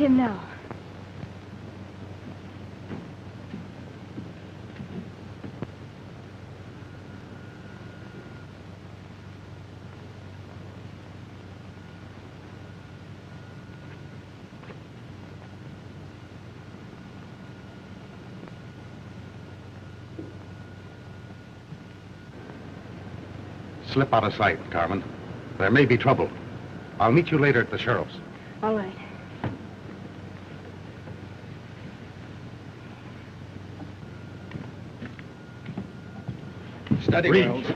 him now? Slip out of sight, Carmen. There may be trouble. I'll meet you later at the sheriff's. All right. Steady, Wells.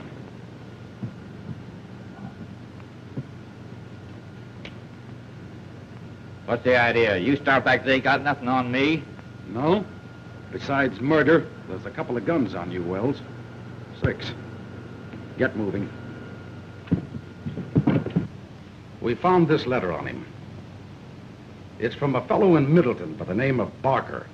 What's the idea? You start back there, you got nothing on me? No. Besides murder, there's a couple of guns on you, Wells. 6. Get moving. We found this letter on him. It's from a fellow in Middleton by the name of Barker.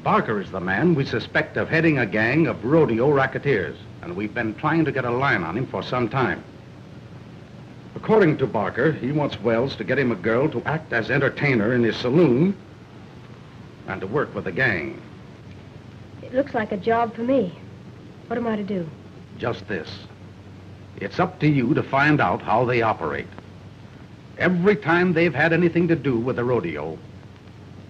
Barker is the man we suspect of heading a gang of rodeo racketeers, and we've been trying to get a line on him for some time. According to Barker, he wants Wells to get him a girl to act as entertainer in his saloon and to work with the gang. It looks like a job for me. What am I to do? Just this. It's up to you to find out how they operate. Every time they've had anything to do with the rodeo,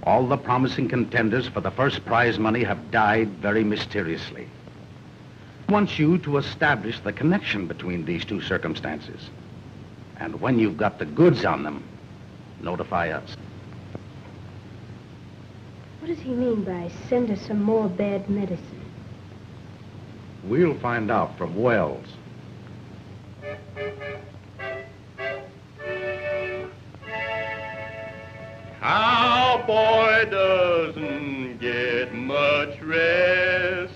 all the promising contenders for the first prize money have died very mysteriously. I want you to establish the connection between these two circumstances. And when you've got the goods on them, notify us. What does he mean by send us some more bad medicine? We'll find out from Wells. Cowboy doesn't get much rest,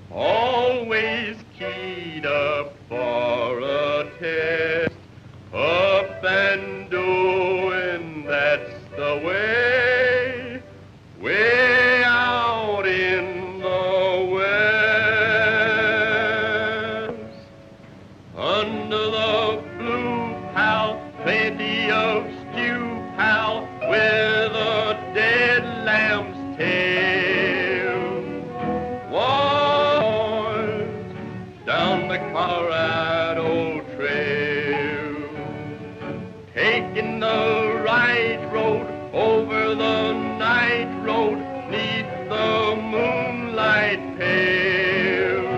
always keyed up for a test, up and doing, that's the way, way out in the west. Under the blue pal, plenty of stew pal, with a dead lamb's tail. Boys, down the Colorado Trail, taking the right road over the night road, neath the moonlight pale.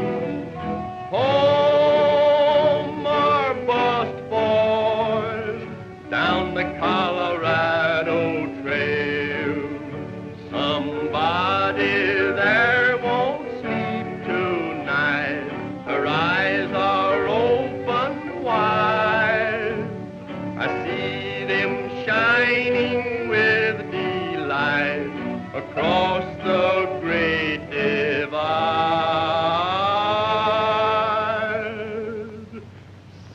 Home or bust, boys, down the Colorado Trail. Somebody there won't sleep tonight. Her eyes are open wide. I see them shining with delight across the great divide.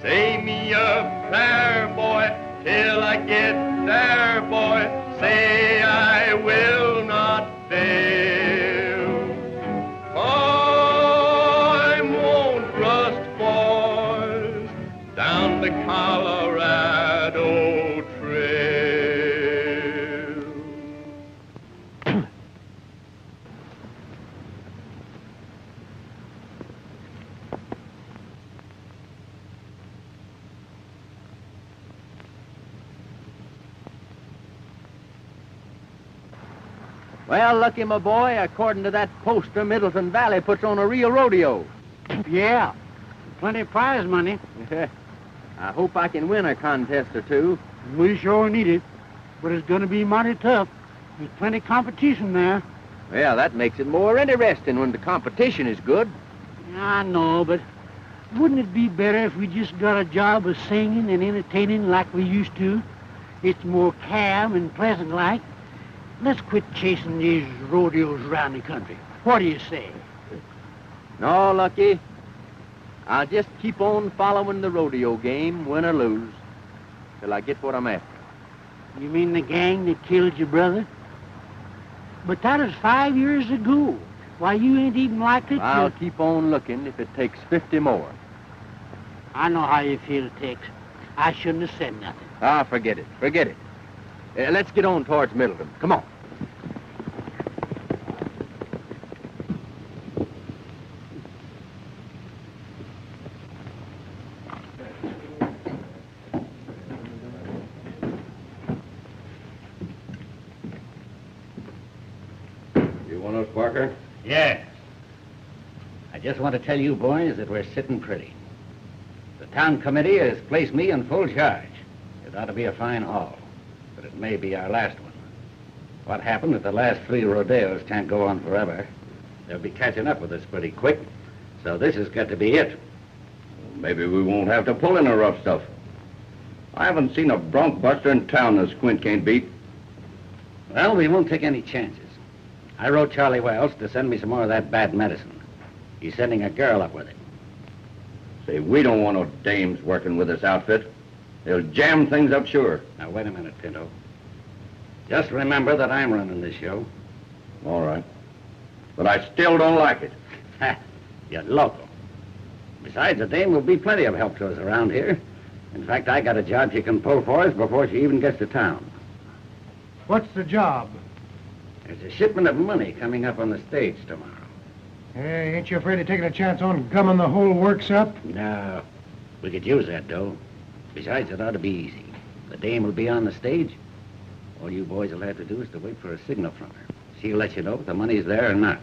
Say me a prayer, boy, till I get there, boy. Say I will not fail. Time won't rust, boys, down the Colorado Trail. Well, Lucky, my boy, according to that poster, Middleton Valley puts on a real rodeo. Yeah, plenty of prize money. I hope I can win a contest or two. We sure need it, but it's going to be mighty tough. There's plenty of competition there. Well, that makes it more interesting when the competition is good. I know, but wouldn't it be better if we just got a job of singing and entertaining like we used to? It's more calm and pleasant like. Let's quit chasing these rodeos around the country. What do you say? No, Lucky. I'll just keep on following the rodeo game, win or lose, till I get what I'm after. You mean the gang that killed your brother? But that was 5 years ago. Why, you ain't even likely to... I'll keep on looking if it takes 50 more. I know how you feel, Tex. I shouldn't have said nothing. Ah, forget it. Forget it. Let's get on towards Middleton. Come on. You want us, Barker? Yes. I just want to tell you boys that we're sitting pretty. The town committee has placed me in full charge. It ought to be a fine haul, but it may be our last one. What happened at the last 3 rodeos can't go on forever. They'll be catching up with us pretty quick, so this has got to be it. Maybe we won't have to pull in the rough stuff. I haven't seen a bronc buster in town that Squint can't beat. Well, we won't take any chances. I wrote Charlie Wells to send me some more of that bad medicine. He's sending a girl up with it. Say, we don't want no dames working with this outfit. They'll jam things up sure. Now, wait a minute, Pinto. Just remember that I'm running this show. All right. But I still don't like it. Ha! You're local. Besides, the dame will be plenty of help to us around here. In fact, I got a job she can pull for us before she even gets to town. What's the job? There's a shipment of money coming up on the stage tomorrow. Hey, ain't you afraid of taking a chance on gumming the whole works up? No. We could use that dough. Besides, it ought to be easy. The dame will be on the stage. All you boys will have to do is to wait for a signal from her. She'll let you know if the money's there or not.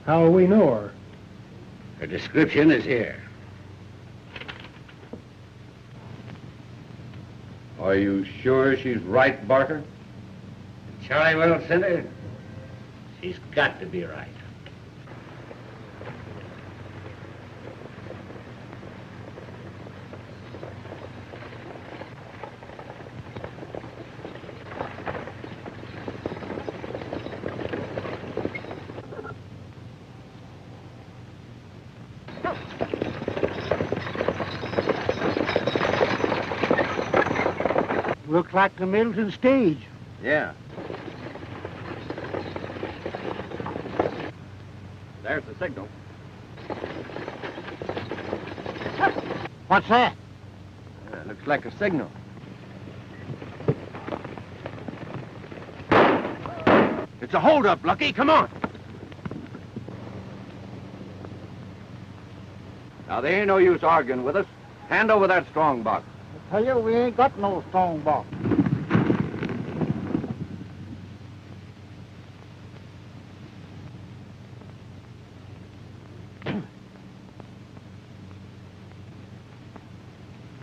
How will we know her? Her description is here. Are you sure she's right, Barker? Charlie Wells sent her. She's got to be right. Looks like the Middleton stage. Yeah. There's the signal. What's that? Looks like a signal. It's a holdup, Lucky. Come on. Now, there ain't no use arguing with us. Hand over that strong box. I tell you, we ain't got no strong box.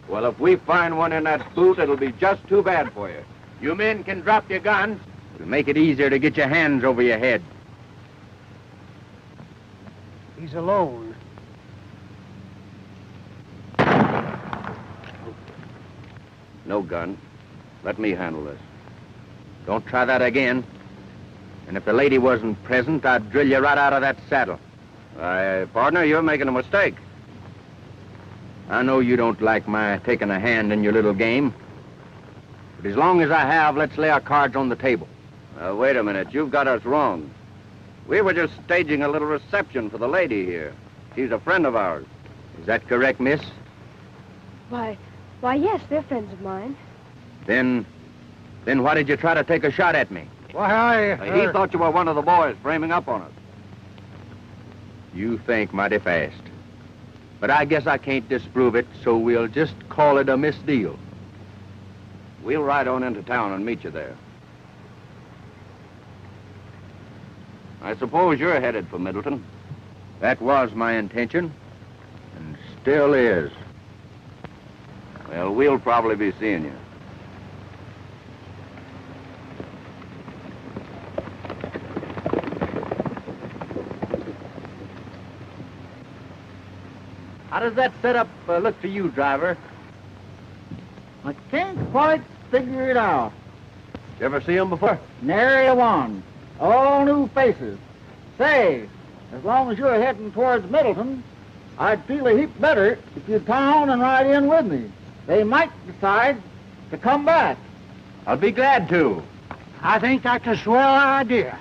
Well, if we find one in that boot, it'll be just too bad for you. You men can drop your guns. It'll make it easier to get your hands over your head. He's alone. No gun. Let me handle this. Don't try that again. And if the lady wasn't present, I'd drill you right out of that saddle. Partner, you're making a mistake. I know you don't like my taking a hand in your little game. But as long as I have, let's lay our cards on the table. Wait a minute. You've got us wrong. We were just staging a little reception for the lady here. She's a friend of ours. Is that correct, miss? Why, yes, they're friends of mine. Then why did you try to take a shot at me? Why, He thought you were one of the boys framing up on us. You think mighty fast. But I guess I can't disprove it, so we'll just call it a misdeal. We'll ride on into town and meet you there. I suppose you're headed for Middleton. That was my intention, and still is. Well, we'll probably be seeing you. How does that setup look to you, driver? I can't quite figure it out. You ever see him before? Nary a one. All new faces. Say, as long as you're heading towards Middleton, I'd feel a heap better if you'd come on and ride in with me. They might decide to come back. I'll be glad to. I think that's a swell idea.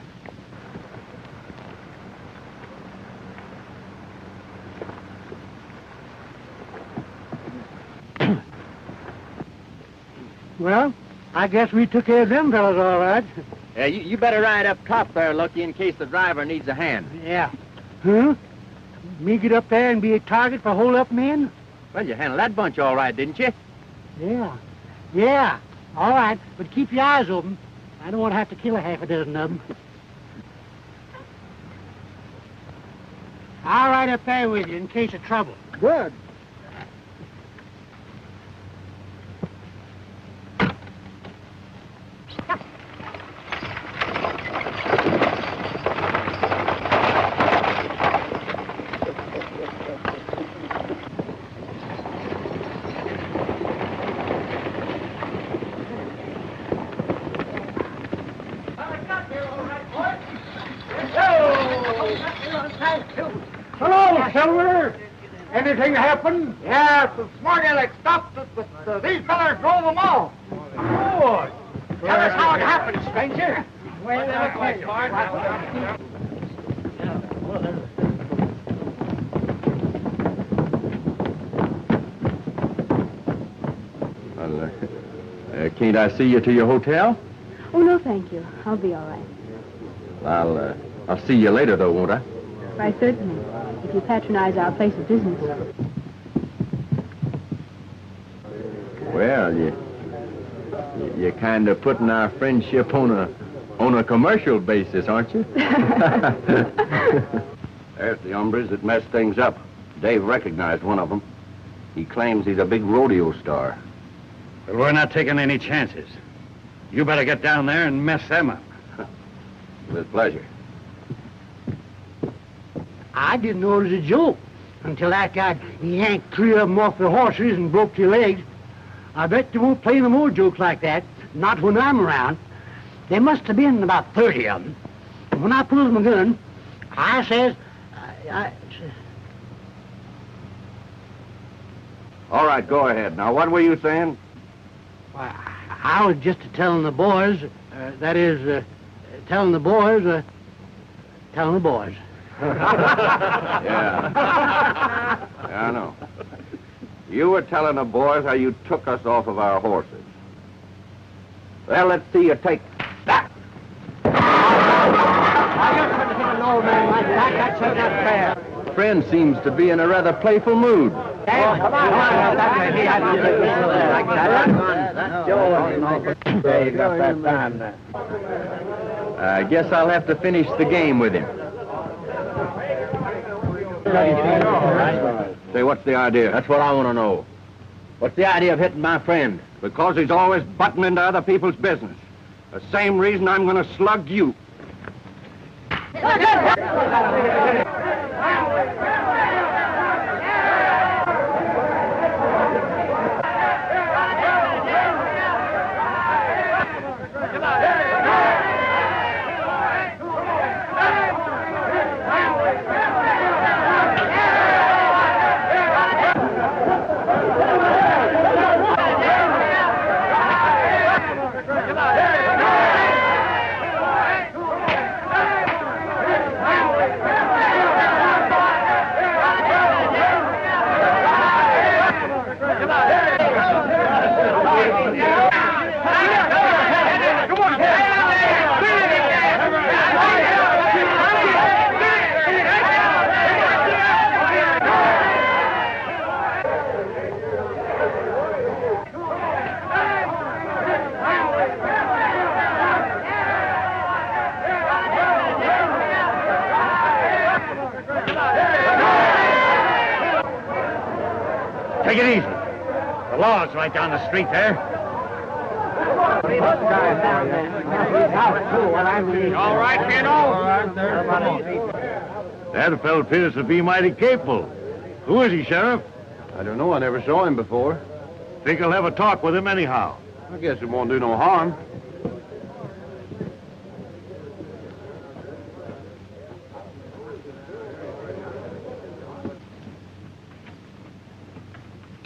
Well, I guess we took care of them fellas all right. Yeah, you better ride up top there, Lucky, in case the driver needs a hand. Yeah. Huh? Me get up there and be a target for hold-up men? Well, you handled that bunch all right, didn't you? Yeah. Yeah. All right, but keep your eyes open. I don't want to have to kill a half a dozen of them. I'll ride up there with you in case of trouble. Good. Hello, Silver. Anything happen? Yeah, some smart aleck stopped us, but these fellas drove them off. Good. Tell us how it happened, stranger. Well, can't I see you to your hotel? Oh, no, thank you. I'll be all right. I'll see you later, though, won't I? Why, certainly. If you patronize our place of business. Well, you're kind of putting our friendship on a commercial basis, aren't you? There's the hombres that messed things up. Dave recognized one of them. He claims he's a big rodeo star. But we're not taking any chances. You better get down there and mess them up. With pleasure. I didn't know it was a joke until that guy yanked 3 of them off their horses and broke their legs. I bet they won't play no more jokes like that, not when I'm around. There must have been about 30 of them. And when I pulls my gun, I says, All right, go ahead. Now, what were you saying? I was just telling the boys, telling the boys. Yeah. Yeah, I know. You were telling the boys how you took us off of our horses. Well, let's see you take that. I just had to hit an old man like that. That's not fair. Friend seems to be in a rather playful mood. Come on. I guess I'll have to finish the game with him. Say, what's the idea? That's what I want to know. What's the idea of hitting my friend? Because he's always butting into other people's business. The same reason I'm going to slug you. Take it easy. The law's right down the street there. All right, kiddo? That fellow appears to be mighty capable. Who is he, Sheriff? I don't know. I never saw him before. Think I'll have a talk with him anyhow. I guess it won't do no harm.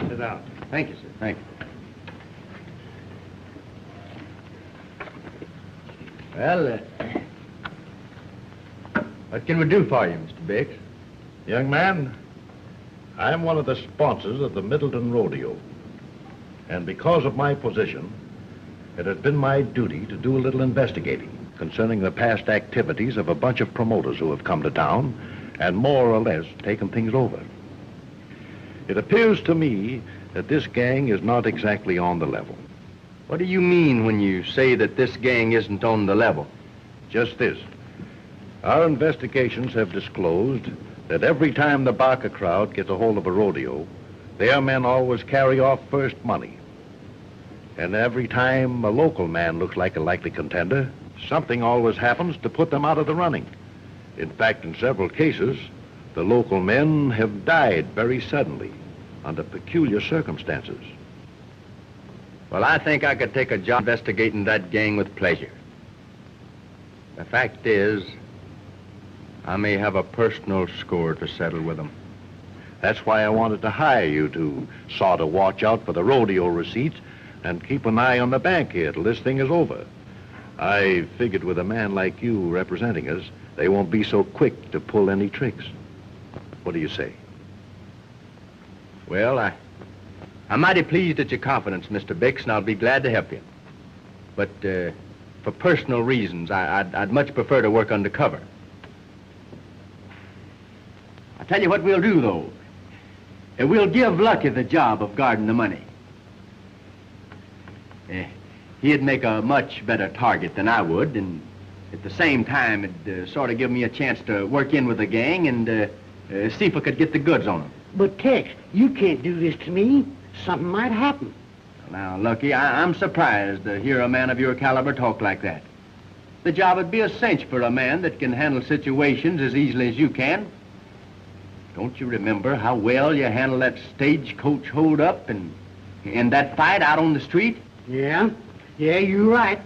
Sit down. Thank you, sir. Thank you. Well, what can we do for you, Mr. Biggs? Young man, I'm one of the sponsors of the Middleton Rodeo. And because of my position, it had been my duty to do a little investigating concerning the past activities of a bunch of promoters who have come to town and more or less taken things over. It appears to me that this gang is not exactly on the level. What do you mean when you say that this gang isn't on the level? Just this. Our investigations have disclosed that every time the Barker crowd gets a hold of a rodeo, their men always carry off first money. And every time a local man looks like a likely contender, something always happens to put them out of the running. In fact, in several cases, the local men have died very suddenly under peculiar circumstances. Well, I think I could take a job investigating that gang with pleasure. The fact is, I may have a personal score to settle with them. That's why I wanted to hire you to sort of watch out for the rodeo receipts and keep an eye on the bank here till this thing is over. I figured with a man like you representing us, they won't be so quick to pull any tricks. What do you say? Well, I'm mighty pleased at your confidence, Mr. Bix, and I'll be glad to help you. But for personal reasons, I'd much prefer to work undercover. I'll tell you what we'll do, though. We'll give Lucky the job of guarding the money. He'd make a much better target than I would, and at the same time, it'd sort of give me a chance to work in with the gang and see if I could get the goods on them. But, Tex, you can't do this to me. Something might happen. Now, Lucky, I'm surprised to hear a man of your caliber talk like that. The job would be a cinch for a man that can handle situations as easily as you can. Don't you remember how well you handled that stagecoach hold-up and that fight out on the street? Yeah, you're right.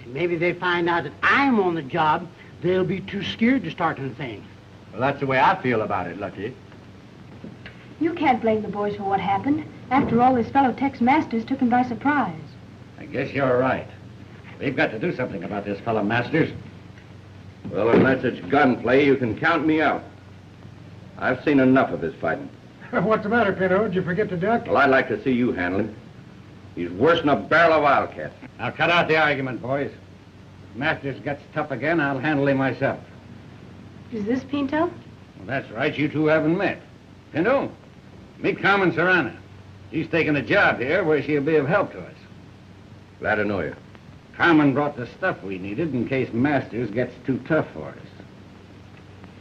And maybe they find out that I'm on the job, they'll be too scared to start anything. Well, that's the way I feel about it, Lucky. You can't blame the boys for what happened. After all, this fellow Tex Masters took him by surprise. I guess you're right. We've got to do something about this fellow Masters. Well, unless it's gunplay, you can count me out. I've seen enough of his fighting. What's the matter, Pinto? Did you forget to duck? Well, I'd like to see you handle him. He's worse than a barrel of wildcats. Now, cut out the argument, boys. If Masters gets tough again, I'll handle him myself. Is this Pinto? Well, that's right. You two haven't met. Pinto, meet Carmen Serrano. She's taking a job here where she'll be of help to us. Glad to know you. Carmen brought the stuff we needed in case Masters gets too tough for us.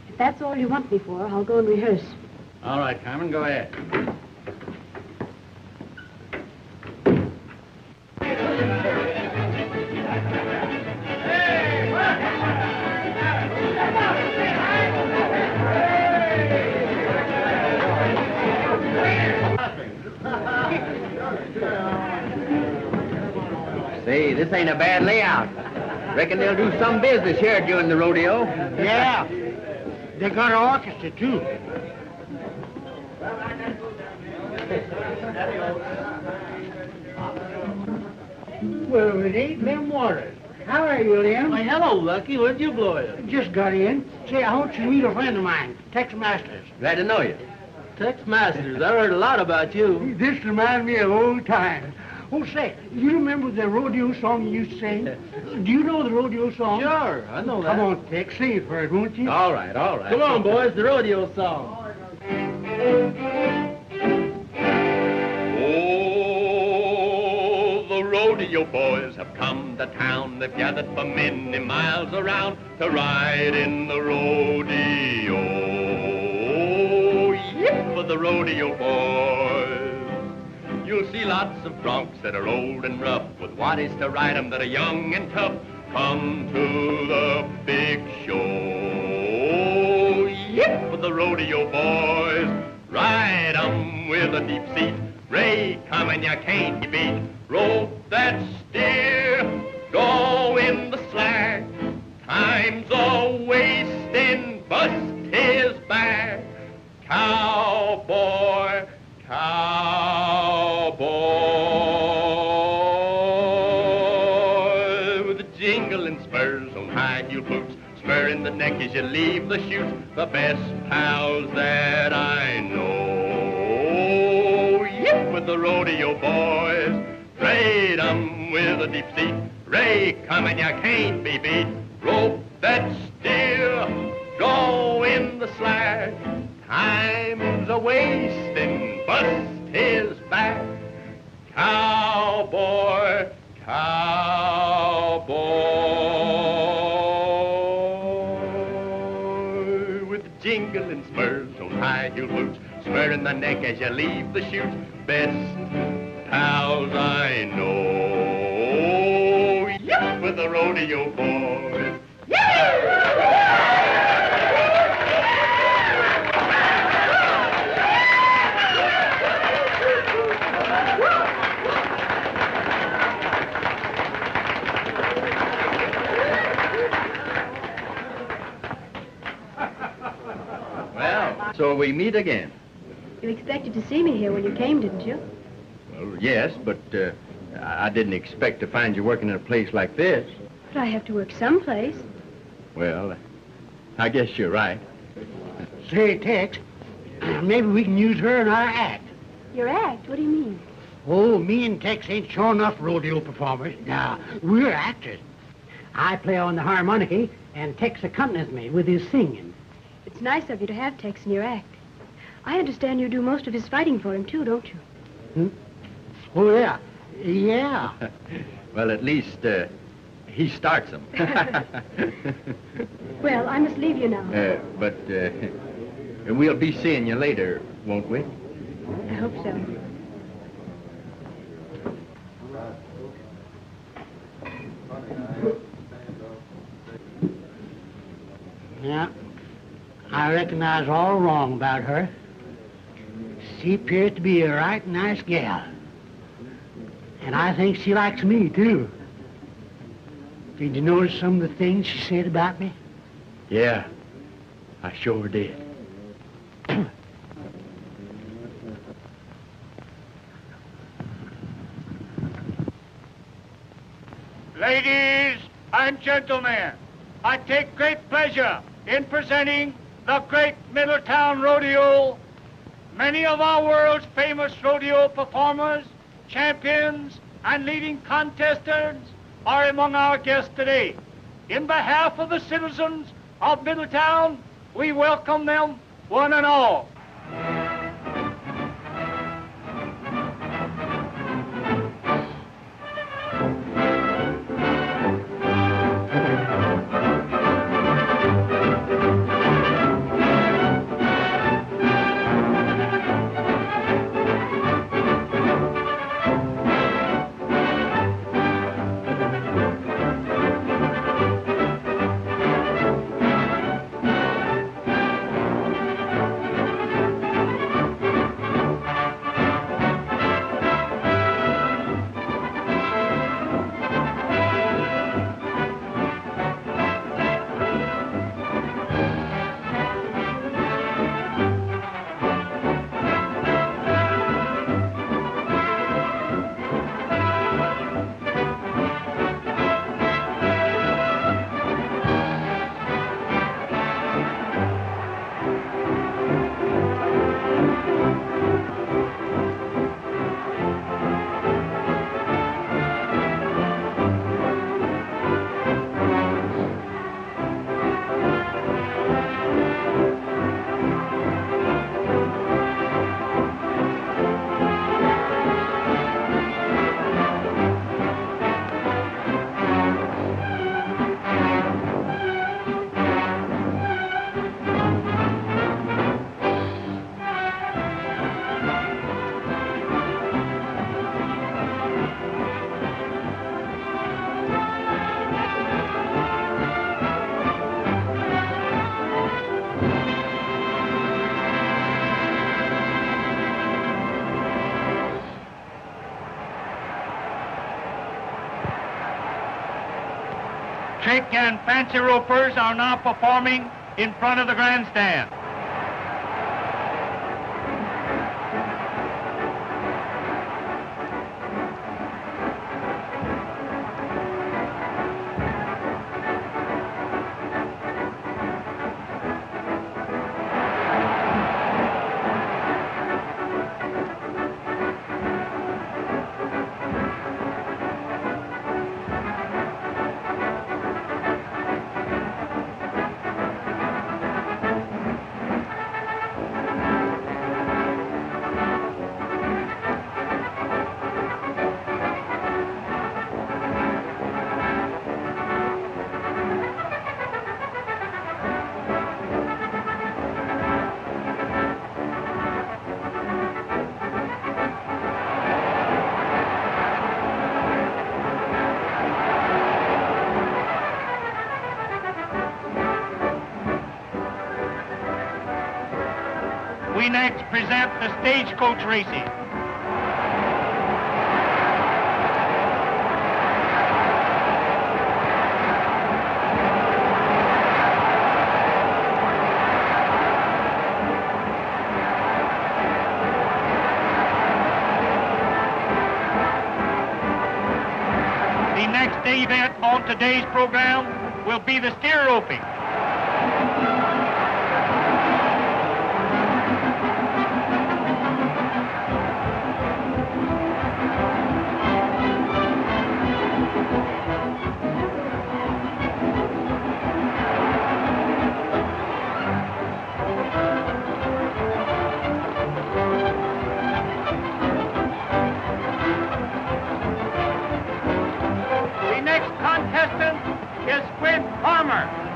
If that's all you want me for, I'll go and rehearse. All right, Carmen, go ahead. Say, this ain't a bad layout. Reckon they'll do some business here during the rodeo. Yeah, they got an orchestra, too. Well, it ain't them waters. How are you, Lem? Why, hello, Lucky. Where'd you blow it? Just got in. Say, I want you to meet a friend of mine, Tex Masters. Glad to know you. Tex Masters. I heard a lot about you. This reminds me of old times. Oh, say, you remember the rodeo song you used to sing? Do you know the rodeo song? Sure, I know that. Come on, Tex, sing it for us, won't you? All right, all right. Come on, boys, the rodeo song. Oh, the rodeo boys have come to town. They've gathered from many miles around to ride in the rodeo. Yip for the rodeo boys. You'll see lots of broncs that are old and rough with waddies to ride 'em that are young and tough. Come to the big show. Yip for the rodeo boys. Ride 'em with a deep seat. Ray, come and you can't beat. Rope that steer, go in the slack. Time's a wasting, bust his back. Cowboy, cowboy, with the jingling spurs on high-heel boots, spur in the neck as you leave the chute, the best pals that I know. Yip with the rodeo boys, trade 'em with a deep seat. Ray, come and you can't be beat. Rope that steer, go in the slack. Time's a wasting, bust his back. Cowboy, cowboy, with jingling spurs on high-heel boots, spurring the neck as you leave the chute. Best pals I know, yep, with the rodeo boys. Well, so we meet again. You expected to see me here when you came, didn't you? Well, yes, but I didn't expect to find you working in a place like this. But I have to work someplace. Well, I guess you're right. Say, Tex, maybe we can use her in our act. Your act? What do you mean? Oh, me and Tex ain't sure enough rodeo performers. Now, we're actors. I play on the harmonica, and Tex accompanies me with his singing. It's nice of you to have Tex in your act. I understand you do most of his fighting for him, too, don't you? Hmm? Oh, yeah. Yeah. Well, at least he starts them. Well, I must leave you now. But we'll be seeing you later, won't we? I hope so. Yeah. I reckon I was all wrong about her. She appears to be a right nice gal. And I think she likes me, too. Did you notice some of the things she said about me? Yeah, I sure did. Ladies and gentlemen, I take great pleasure in presenting the Great Middletown Rodeo. Many of our world's famous rodeo performers, champions, and leading contestants are among our guests today. In behalf of the citizens of Middletown, we welcome them one and all. Trick and fancy ropers are now performing in front of the grandstand. we next present the stagecoach racing. The next event on today's program will be the steer roping.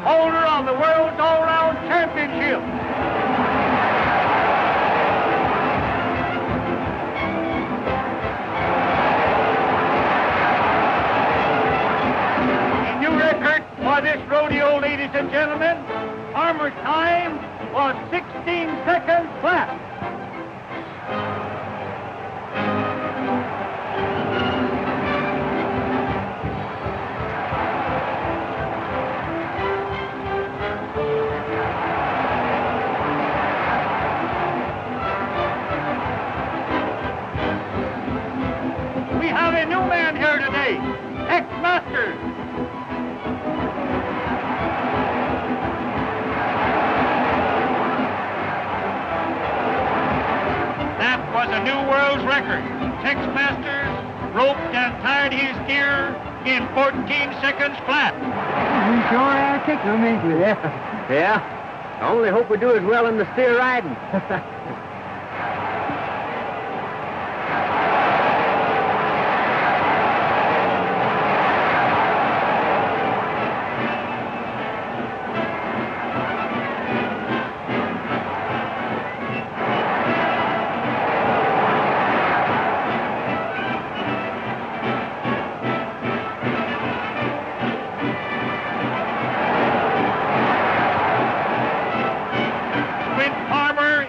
Holder of the World's All-Round Championship. A new record for this rodeo, ladies and gentlemen. Farmer's time was 16 seconds flat. Tex Ritter. That was a new world's record. Tex Masters roped and tied his steer in 14 seconds flat. We sure are tickled, ain't we? Yeah. I only hope we do as well in the steer riding.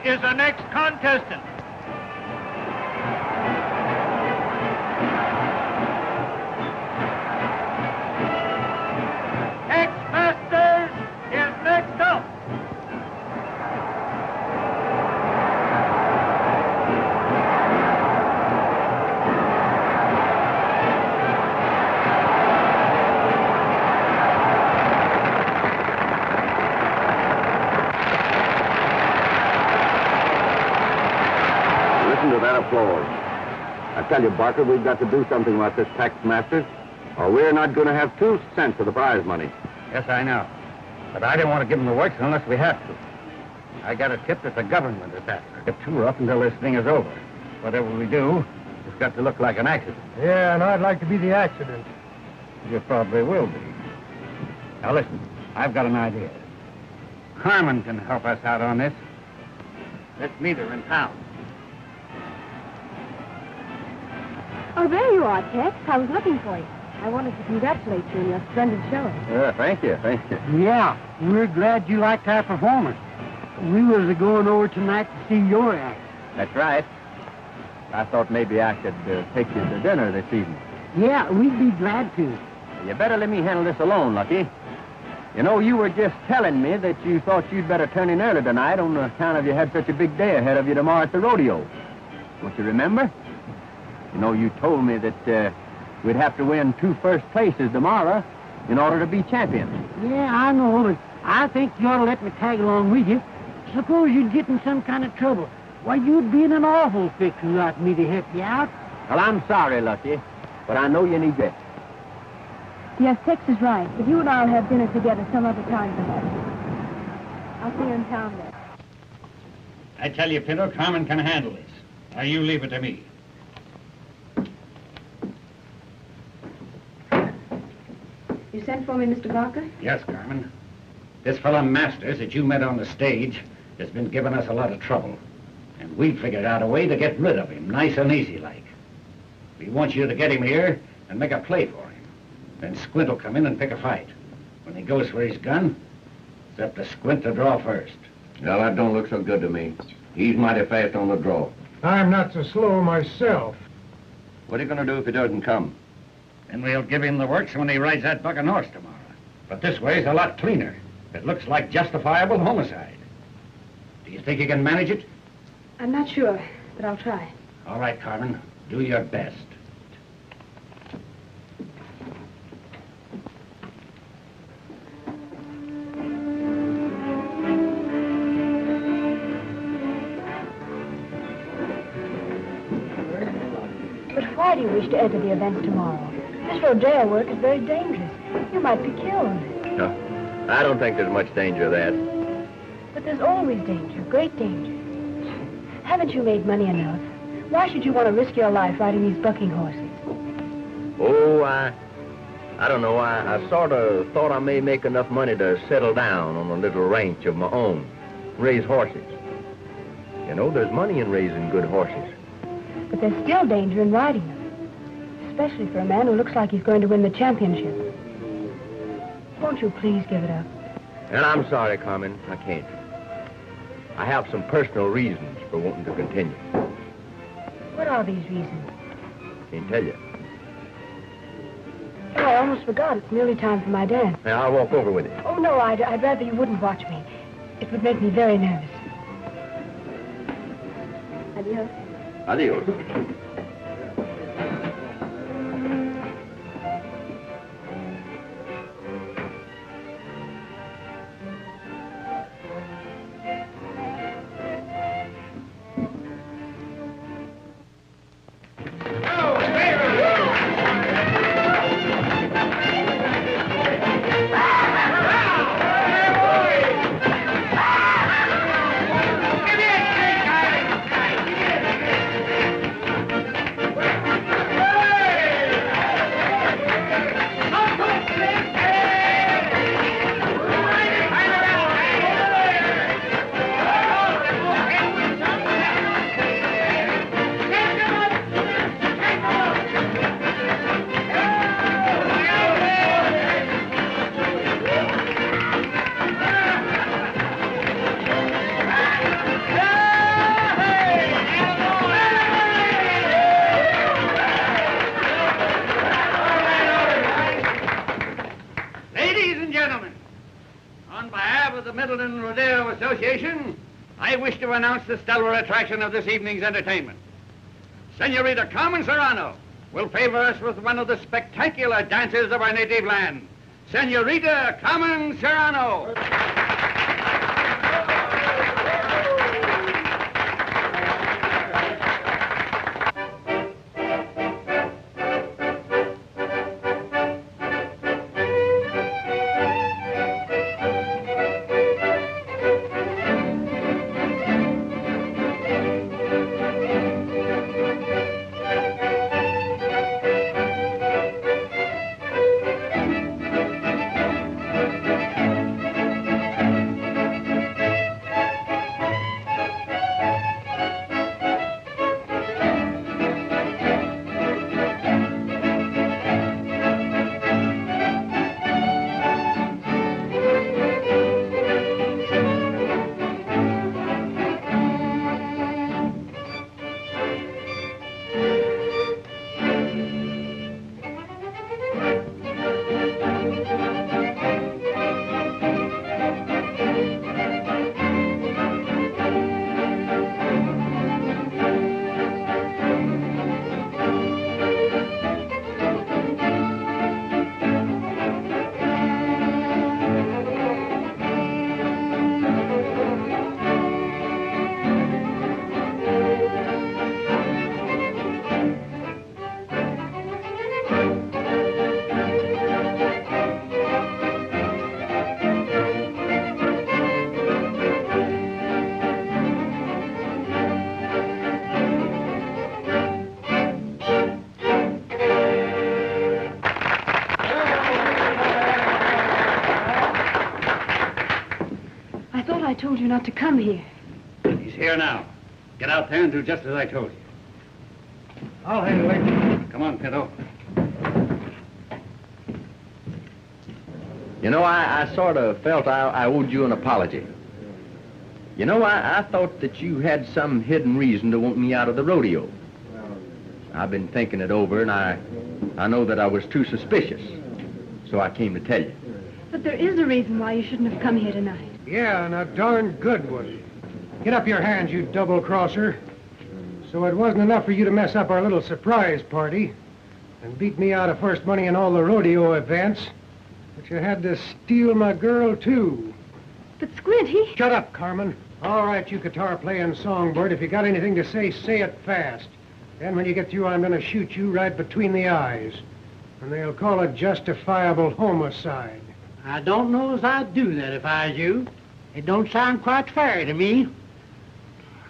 Is the next contestant. Tex Masters is next up. To that applause. I tell you, Barker, we've got to do something about this Tex Masters, or we're not going to have 2 cents of the prize money. Yes, I know. But I don't want to give them the works unless we have to. I got a tip that the government is after. Get 2 up until this thing is over. Whatever we do, it's got to look like an accident. Yeah, and I'd like to be the accident. You probably will be. Now listen, I've got an idea. Harmon can help us out on this. Let's meet her in town. Oh, there you are, Tex. I was looking for you. I wanted to congratulate you on your splendid showing. Thank you, thank you. Yeah, we're glad you liked our performance. We was going over tonight to see your act. That's right. I thought maybe I could take you to dinner this evening. Yeah, we'd be glad to. You better let me handle this alone, Lucky. You know, you were just telling me that you thought you'd better turn in early tonight on account of you had such a big day ahead of you tomorrow at the rodeo. Don't you remember? You know, you told me that we'd have to win 2 first places tomorrow in order to be champions. Yeah, I know, but I think you ought to let me tag along with you. Suppose you'd get in some kind of trouble. Why, you'd be in an awful fix without me to help you out. Well, I'm sorry, Lucky, but I know you need rest. Yes, Tex is right. But you and I'll have dinner together some other time, perhaps. I'll see you in town then. I tell you, Pinto, Carmen can handle this. Now, you leave it to me. You sent for me, Mr. Barker? Yes, Carmen. This fellow Masters that you met on the stage has been giving us a lot of trouble. And we've figured out a way to get rid of him, nice and easy like. We want you to get him here and make a play for him. Then Squint will come in and pick a fight. When he goes for his gun, it's up to Squint to draw first. Now, that don't look so good to me. He's mighty fast on the draw. I'm not so slow myself. What are you going to do if he doesn't come? Then we'll give him the works when he rides that bucking horse tomorrow. But this way's a lot cleaner. It looks like justifiable homicide. Do you think you can manage it? I'm not sure, but I'll try. All right, Carmen. Do your best. But why do you wish to enter the events tomorrow? This rodeo work is very dangerous. You might be killed. No, I don't think there's much danger of that. But there's always danger, great danger. Haven't you made money enough? Why should you want to risk your life riding these bucking horses? Oh, I don't know. I sort of thought I may make enough money to settle down on a little ranch of my own, raise horses. You know, there's money in raising good horses. But there's still danger in riding them, especially for a man who looks like he's going to win the championship. Won't you please give it up? And I'm sorry, Carmen, I can't. I have some personal reasons for wanting to continue. What are these reasons? Can't tell you. Oh, I almost forgot. It's nearly time for my dance. Now, I'll walk over with you. Oh, no, I'd rather you wouldn't watch me. It would make me very nervous. Adios. Adios. Rodeo Association, I wish to announce the stellar attraction of this evening's entertainment. Senorita Carmen Serrano will favor us with one of the spectacular dances of our native land. Senorita Carmen Serrano. I told you not to come here. He's here now. Get out there and do just as I told you. I'll handle it. Come on, Pinto. You know, I sort of felt I owed you an apology. You know, I thought that you had some hidden reason to want me out of the rodeo. I've been thinking it over, and I know that I was too suspicious, so I came to tell you. But there is a reason why you shouldn't have come here tonight. Yeah, and a darn good one. Get up your hands, you double-crosser. So it wasn't enough for you to mess up our little surprise party and beat me out of first money in all the rodeo events, but you had to steal my girl, too. But Squint, he... Shut up, Carmen. All right, you guitar-playing songbird, if you got anything to say it fast. Then when you get through, I'm going to shoot you right between the eyes. And they'll call it justifiable homicide. I don't know as I'd do that if I was you. It don't sound quite fair to me.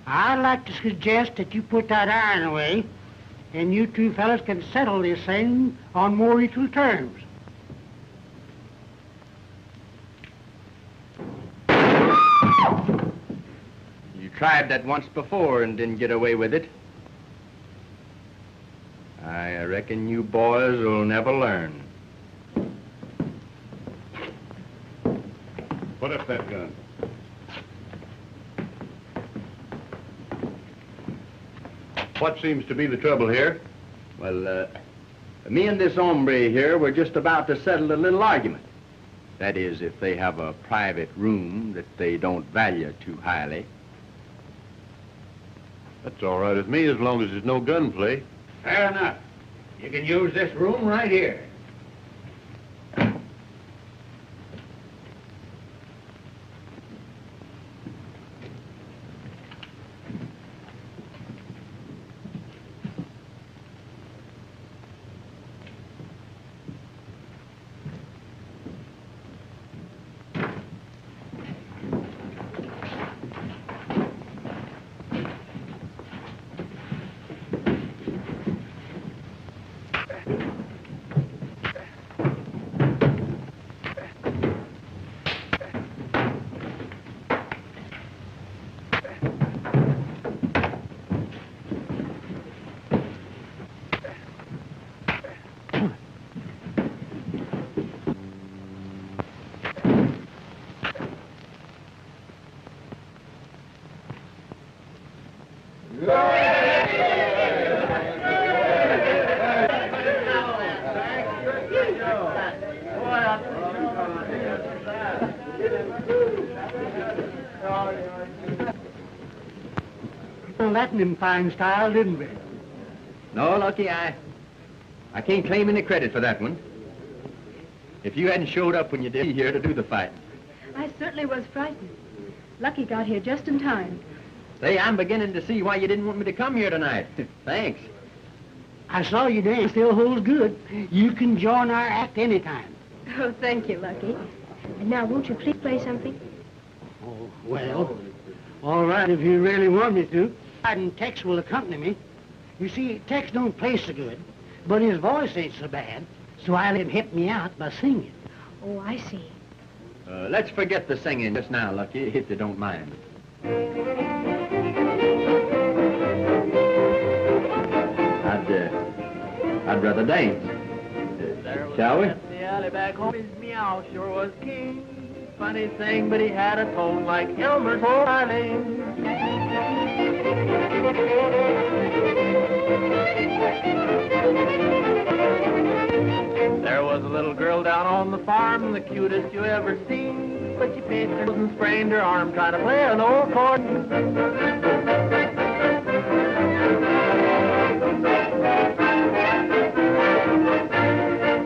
I'd like to suggest that you put that iron away, and you two fellas can settle this thing on more equal terms. You tried that once before and didn't get away with it. I reckon you boys will never learn. Put up that gun. What seems to be the trouble here? Well, me and this hombre here were just about to settle a little argument. That is, if they have a private room that they don't value too highly. That's all right with me as long as there's no gunplay. Fair enough. You can use this room right here. Well, that in fine style, didn't we? No, Lucky, I can't claim any credit for that one. If you hadn't showed up when you did here to do the fighting. I certainly was frightened. Lucky got here just in time. Say, I'm beginning to see why you didn't want me to come here tonight. Thanks. I saw you dance. Still holds good. You can join our act anytime. Oh, thank you, Lucky. And now, won't you please play something? Oh, well, all right, if you really want me to. And Tex will accompany me. You see, Tex don't play so good, but his voice ain't so bad, so I let him help me out by singing. Oh, I see. Let's forget the singing just now, Lucky, if you don't mind. I'd rather dance. Shall we? The alley back home, his meow sure was king. Funny thing, but he had a tone like Elmer's old Eileen. There was a little girl down on the farm, the cutest you ever seen. But she pinched her and sprained her arm trying to play an old chord.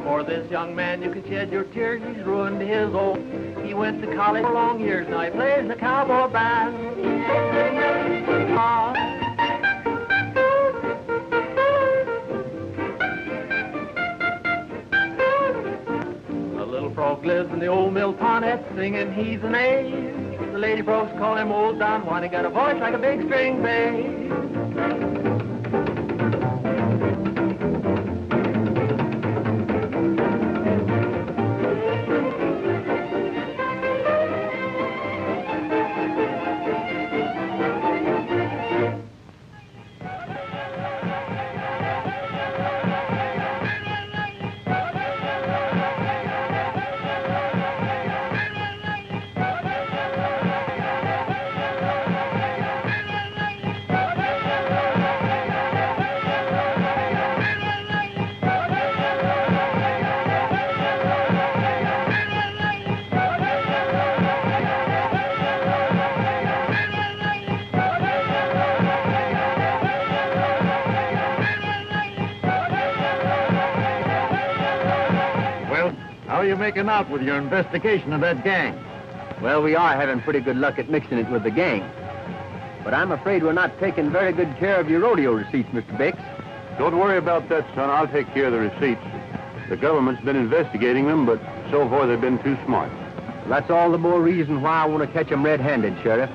For this young man, you can shed your tears. He's ruined his old. He went to college for long years. Now he plays the cowboy band. A little frog lives in the old mill ponnet, singing he's an A. The lady folks call him Old Don Juan. He got a voice like a big string bass. you making out with your investigation of that gang? Well, we are having pretty good luck at mixing it with the gang. But I'm afraid we're not taking very good care of your rodeo receipts, Mr. Bix. Don't worry about that, son. I'll take care of the receipts. The government's been investigating them, but so far they've been too smart. That's all the more reason why I want to catch them red-handed, Sheriff.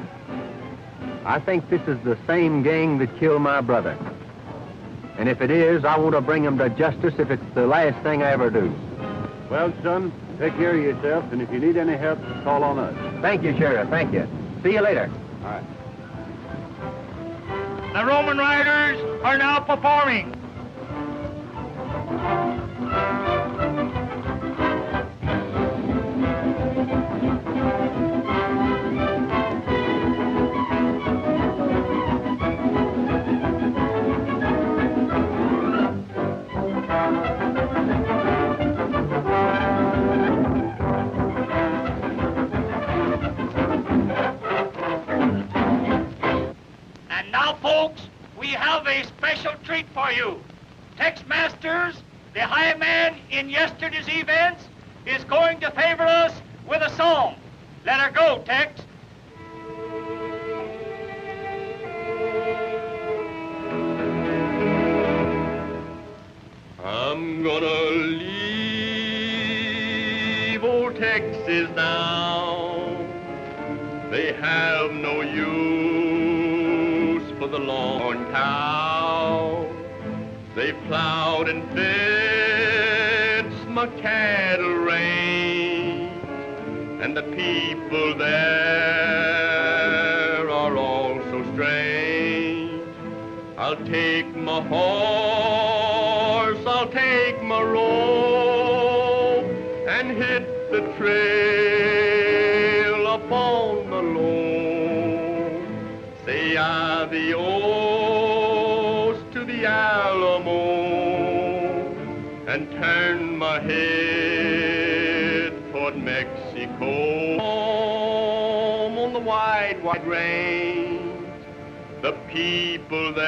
I think this is the same gang that killed my brother. And if it is, I want to bring them to justice if it's the last thing I ever do. Well, son, take care of yourself, and if you need any help, call on us. Thank you, Sheriff. Thank you. See you later. All right. The Roman riders are now performing. And now, folks, we have a special treat for you. Tex Masters, the high man in yesterday's events, is going to favor us with a song. Let her go, Tex. I'm gonna leave old Texas now. They have no use for the long cow. They plowed and fenced my cattle range, and the people there are all so strange. I'll take my horse, I'll take my rope, and hit the trail up on the low. Say adios to the Alamo, and turn my head toward Mexico. Home on the wide, wide range, the people there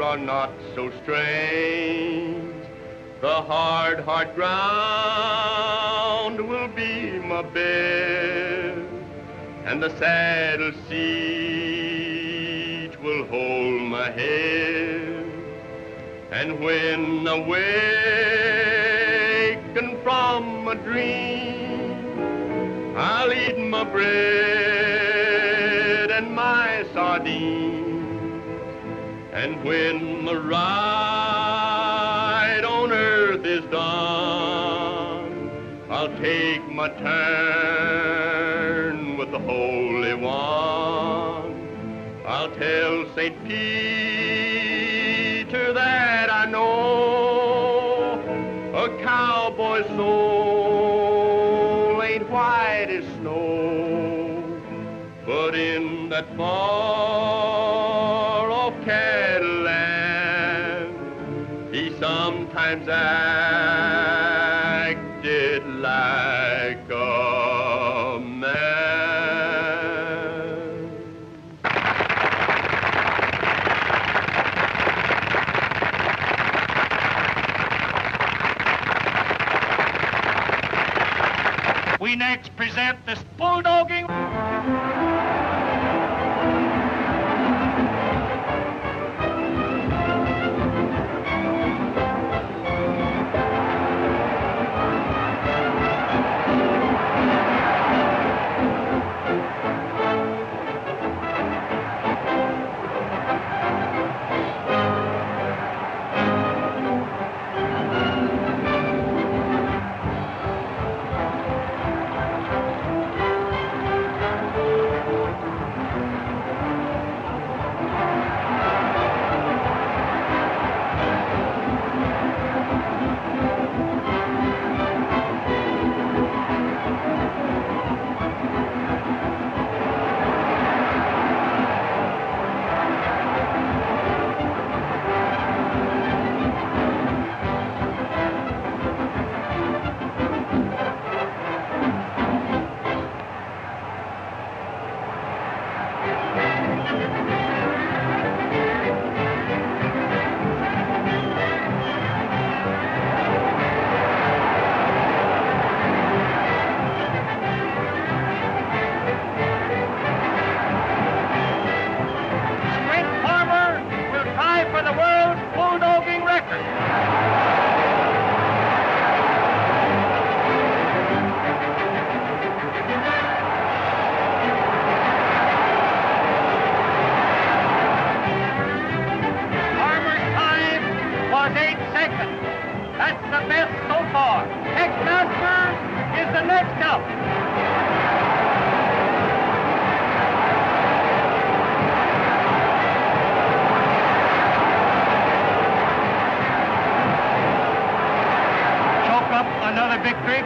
are not so strange. The hard, hard ground will be my bed, and the saddle seat will hold my head. And when awakened from a dream, I'll eat my bread and my sardines. And when the ride on earth is done, I'll take my turn with the Holy One. I'll tell St. Peter that I know a cowboy's soul ain't white as snow, but in that far-off cattle land, he sometimes acted like a man. We next present this bulldogging.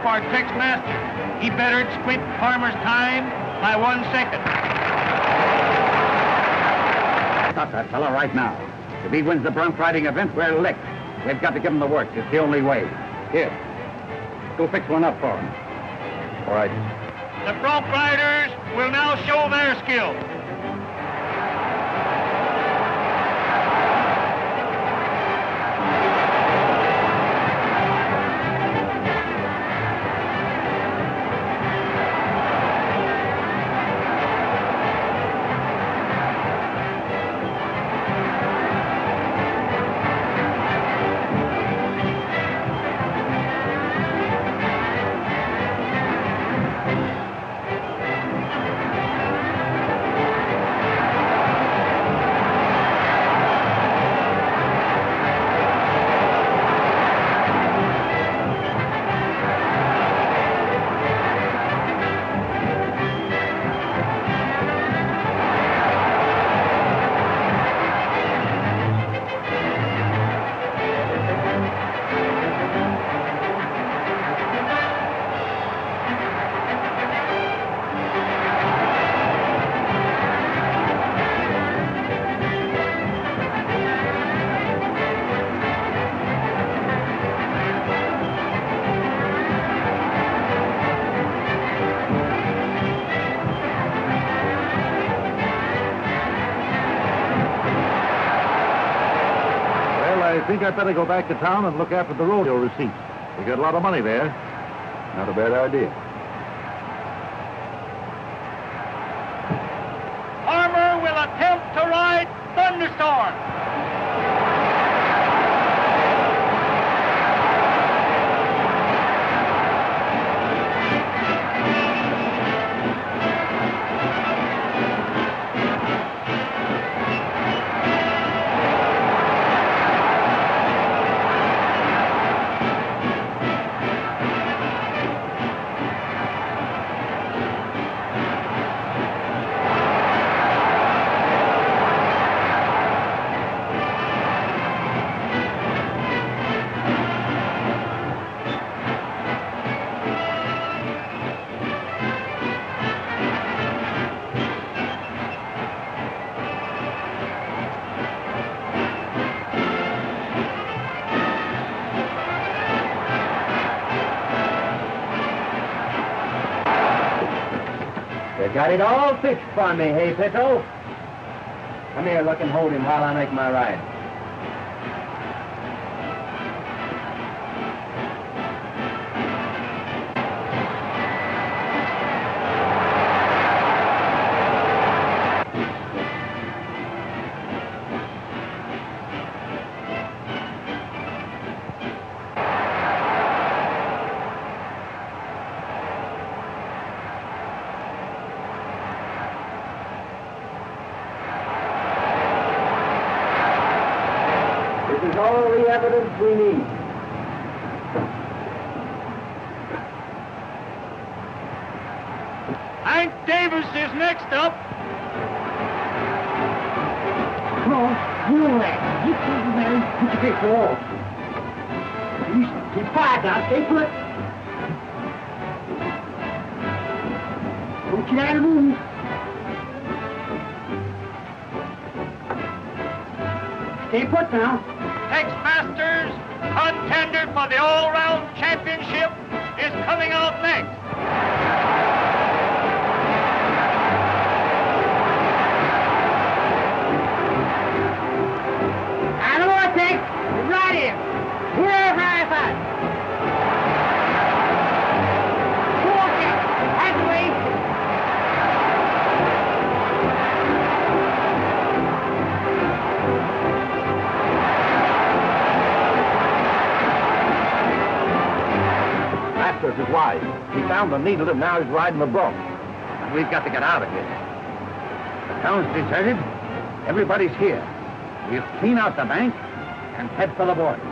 for our Tex master. He bettered Squint Farmer's time by 1 second. Stop that fella right now. If he wins the bronc riding event, we're licked. They've got to give him the works. It's the only way. Here, go fix one up for him. All right. The bronc riders will now show their skill. I think I'd better go back to town and look after the rodeo receipts. We got a lot of money there. Not a bad idea. Farmer will attempt to ride Thunderstorm. You got it all fixed for me, hey, Pitto? Come here, look and hold him while I make my ride. This is all the evidence we need. Hank Davis is next up. Come on, you and that. Get over there and put your face off. Keep quiet now, stay put. Don't get out of the move. Stay put now. Tex Masters, contender for the all-round championship, is coming out next. I don't want to take. It's right here. Here, high five. Go on, Tex. That's the way. Masters is wise. He found the needle and now he's riding the bronc. And we've got to get out of here. The town's deserted. Everybody's here. We'll clean out the bank and head for the border.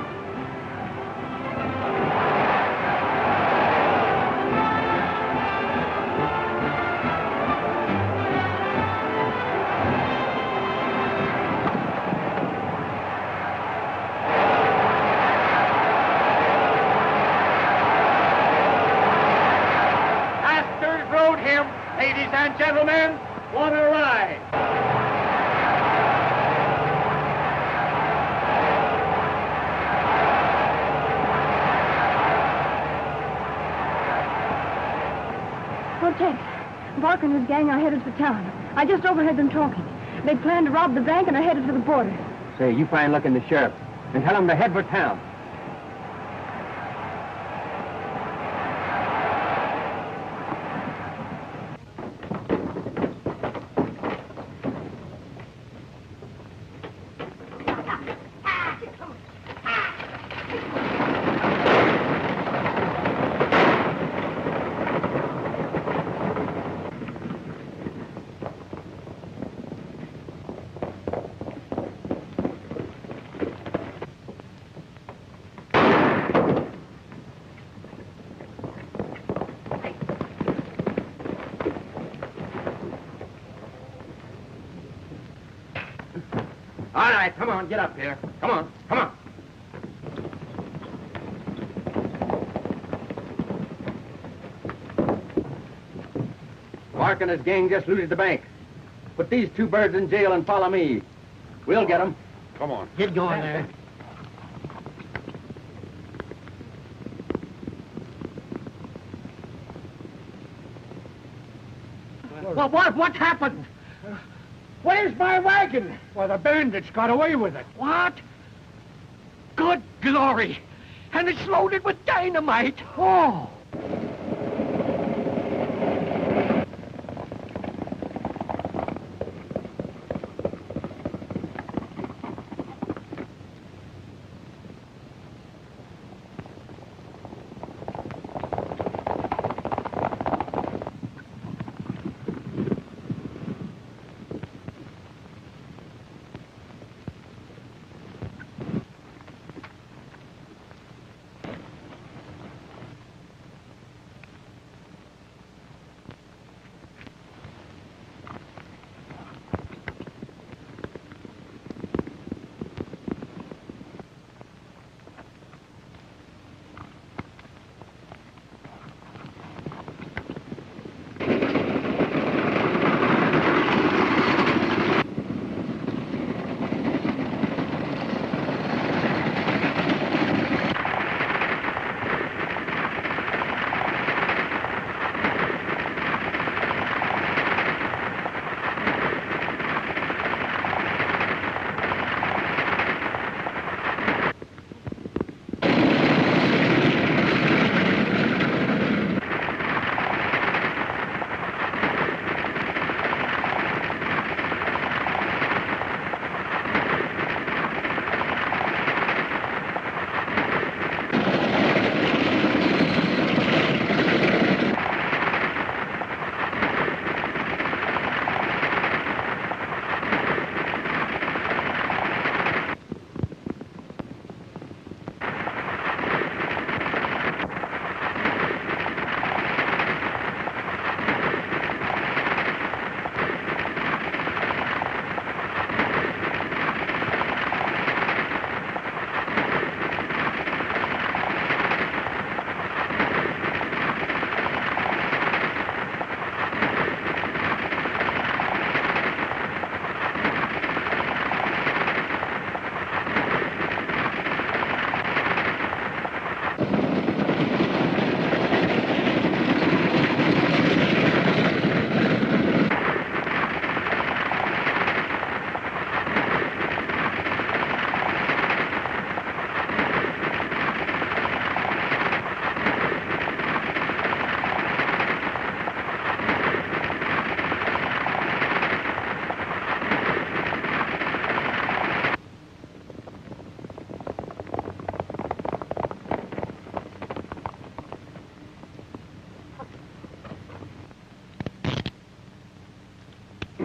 Want a ride? Oh, Tex, Barker and his gang are headed for town. I just overheard them talking. They plan to rob the bank and are headed for the border. Say, you find look in the sheriff and tell him to head for town. All right, come on, get up here. Come on, come on. Mark and his gang just looted the bank. Put these two birds in jail and follow me. We'll get them. Come on. Get going there. Well, what happened? Where's my wagon? Well, the bandits got away with it. What? Good glory. And it's loaded with dynamite. Oh.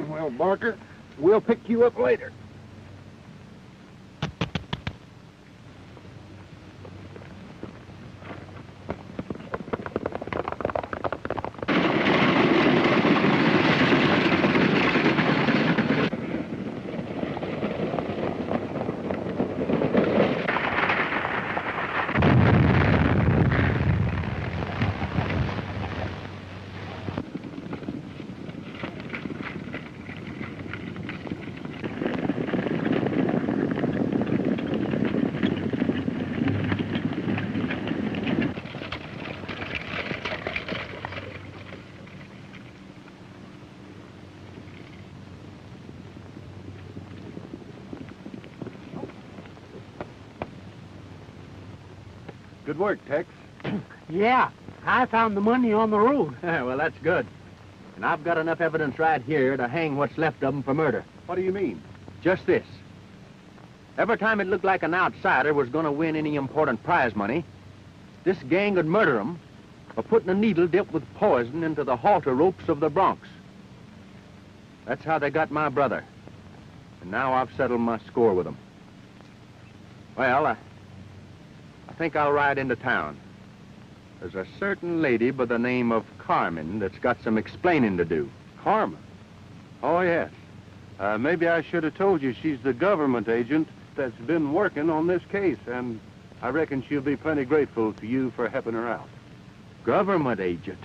Well, Barker, we'll pick you up later. Good work, Tex. Yeah, I found the money on the road. Well, that's good. And I've got enough evidence right here to hang what's left of them for murder. What do you mean? Just this. Every time it looked like an outsider was going to win any important prize money, this gang would murder him by putting a needle dipped with poison into the halter ropes of the broncs. That's how they got my brother. And now I've settled my score with them. Well, I think I'll ride into town. There's a certain lady by the name of Carmen that's got some explaining to do. Carmen? Oh, yes. Maybe I should have told you she's the government agent that's been working on this case, and I reckon she'll be plenty grateful to you for helping her out. Government agent?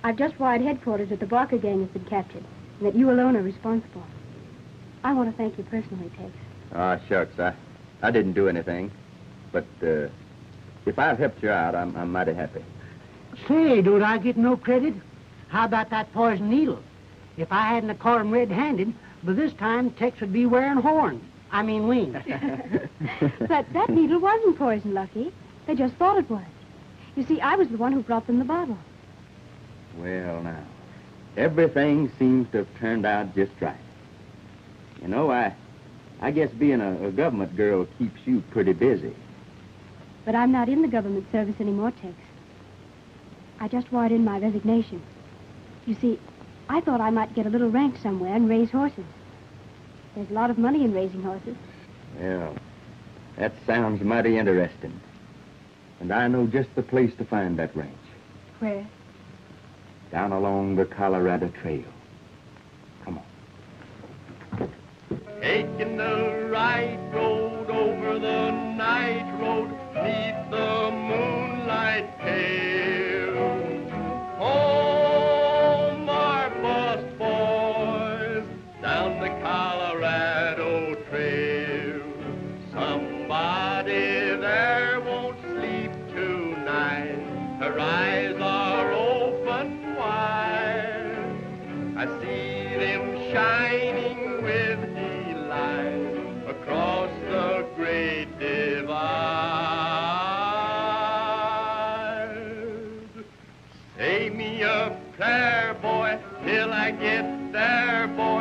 I've just wired headquarters that the Barker gang has been captured, and that you alone are responsible. I want to thank you personally, Tex. Ah, shucks, I didn't do anything. But, if I've helped you out, I'm mighty happy. Say, don't I get no credit? How about that poison needle? If I hadn't caught him red-handed, by this time Tex would be wearing horns. I mean wings. But that needle wasn't poison, Lucky. They just thought it was. You see, I was the one who brought them the bottle. Well, now, everything seems to have turned out just right. You know, I guess being a government girl keeps you pretty busy. But I'm not in the government service anymore, Tex. I just wired in my resignation. You see, I thought I might get a little ranch somewhere and raise horses. There's a lot of money in raising horses. Well, that sounds mighty interesting. And I know just the place to find that ranch. Where? Down along the Colorado Trail. Come on. Taking the right road over the night road, neath the moonlight pale. Home, our bus boys, down the Colorado Trail. Somebody there won't sleep tonight. Her eyes are open wide. I see them shining with delight across the great divide. Say me a prayer, boy, till I get there, boy.